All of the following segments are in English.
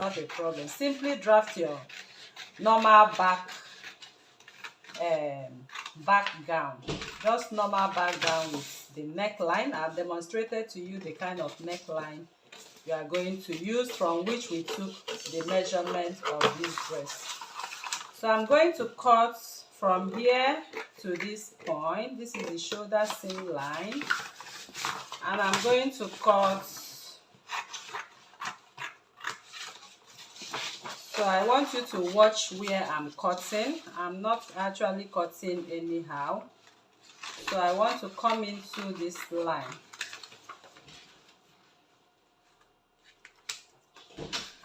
not a problem. Simply draft your normal back gown, just normal back gown with the neckline. I've demonstrated to you the kind of neckline you are going to use, from which we took the measurement of this dress. So I'm going to cut from here to this point. This is the shoulder seam line, and I'm going to cut. So I want you to watch where I'm cutting. I'm not actually cutting anyhow. So I want to come into this line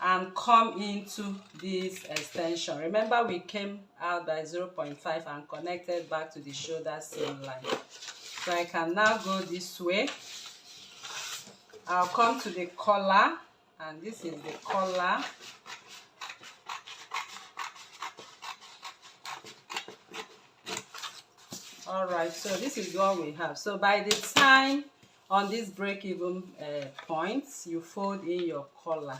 and come into this extension. Remember, we came out by 0.5 and connected back to the shoulder seam line. So I can now go this way. I'll come to the collar, and this is the collar. Alright, so this is what we have. So by the time on this break-even point, you fold in your collar.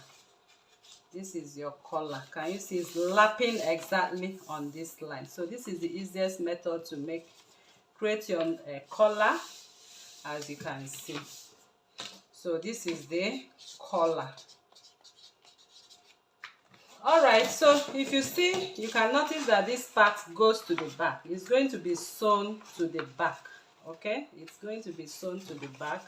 This is your collar. Can you see it's lapping exactly on this line? So this is the easiest method to create your collar, as you can see. So this is the collar. Alright, so if you see, you can notice that this part goes to the back. It's going to be sewn to the back. Okay, it's going to be sewn to the back.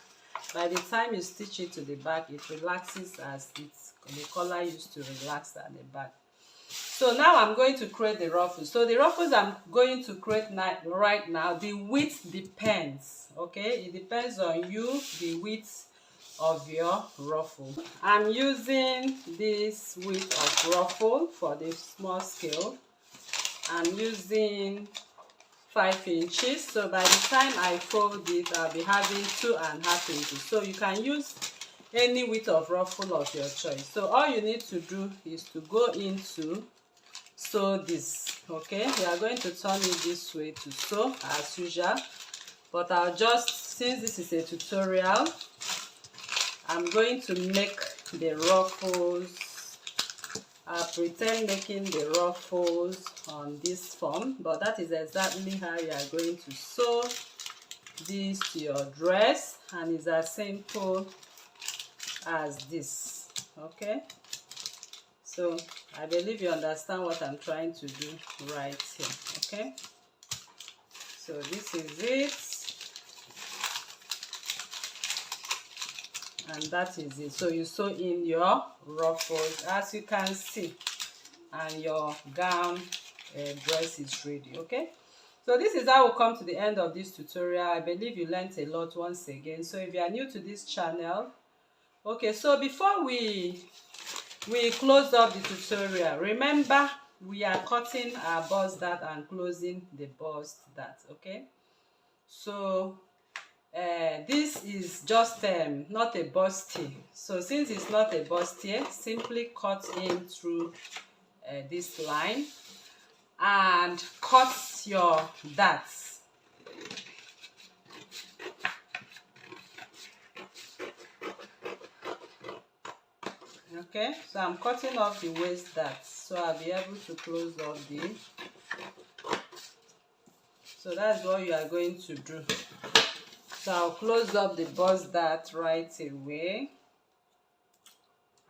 By the time you stitch it to the back, it relaxes as the collar used to relax at the back. So now I'm going to create the ruffles. So the ruffles I'm going to create right now, the width depends. Okay, it depends on you, the width of your ruffle. I'm using this width of ruffle for the small scale. I'm using 5 inches. So by the time I fold it, I'll be having 2.5 inches. So you can use any width of ruffle of your choice. So all you need to do is to go into sew this. Okay, we are going to turn it this way to sew as usual, but I'll just, since this is a tutorial, I'm going to make the ruffles. I'll pretend making the ruffles on this form, but that is exactly how you are going to sew this to your dress, and it's as simple as this. Okay, so I believe you understand what I'm trying to do right here. Okay, so this is it. And that is it. So you sew in your ruffles, as you can see, and your gown dress is ready. Okay, so this is how we'll come to the end of this tutorial. I believe you learned a lot once again. So if you are new to this channel, okay, so before we close up the tutorial, remember we are cutting our bust dart and closing the bust dart. Okay, so this is just not a bustier. So since it's not a bustier, simply cut in through this line and cut your darts. Okay, so I'm cutting off the waist darts, so I'll be able to close up the. So that's what you are going to do. So I'll close up the bust dart right away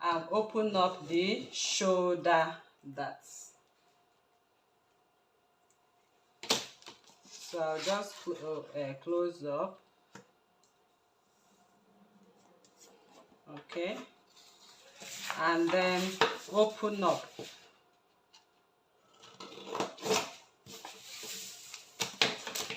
and open up the shoulder darts. So I'll just close up. Okay, and then open up.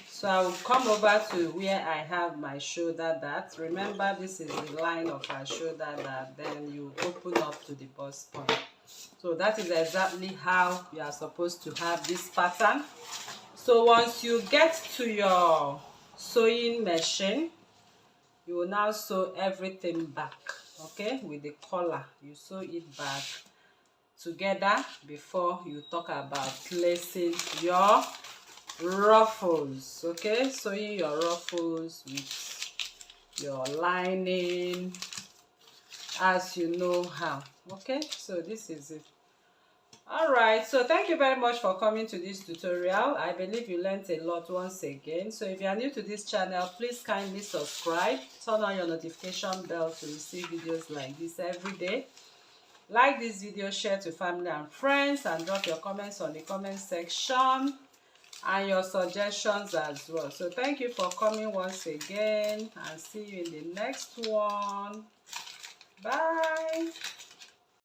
So I will come over to where I have my shoulder dart. Remember, this is the line of our shoulder dart. Then you open up to the bust point. So that is exactly how you are supposed to have this pattern. So once you get to your sewing machine, you will now sew everything back. Okay, with the collar, you sew it back together before you talk about placing your ruffles. Okay, sewing your ruffles with your lining as you know how. Okay, so this is it. All right, so thank you very much for coming to this tutorial. I believe you learned a lot once again. So if you are new to this channel, please kindly subscribe, turn on your notification bell to receive videos like this every day. Like this video, share to family and friends, and drop your comments on the comment section and your suggestions as well. So thank you for coming once again, and see you in the next one. Bye.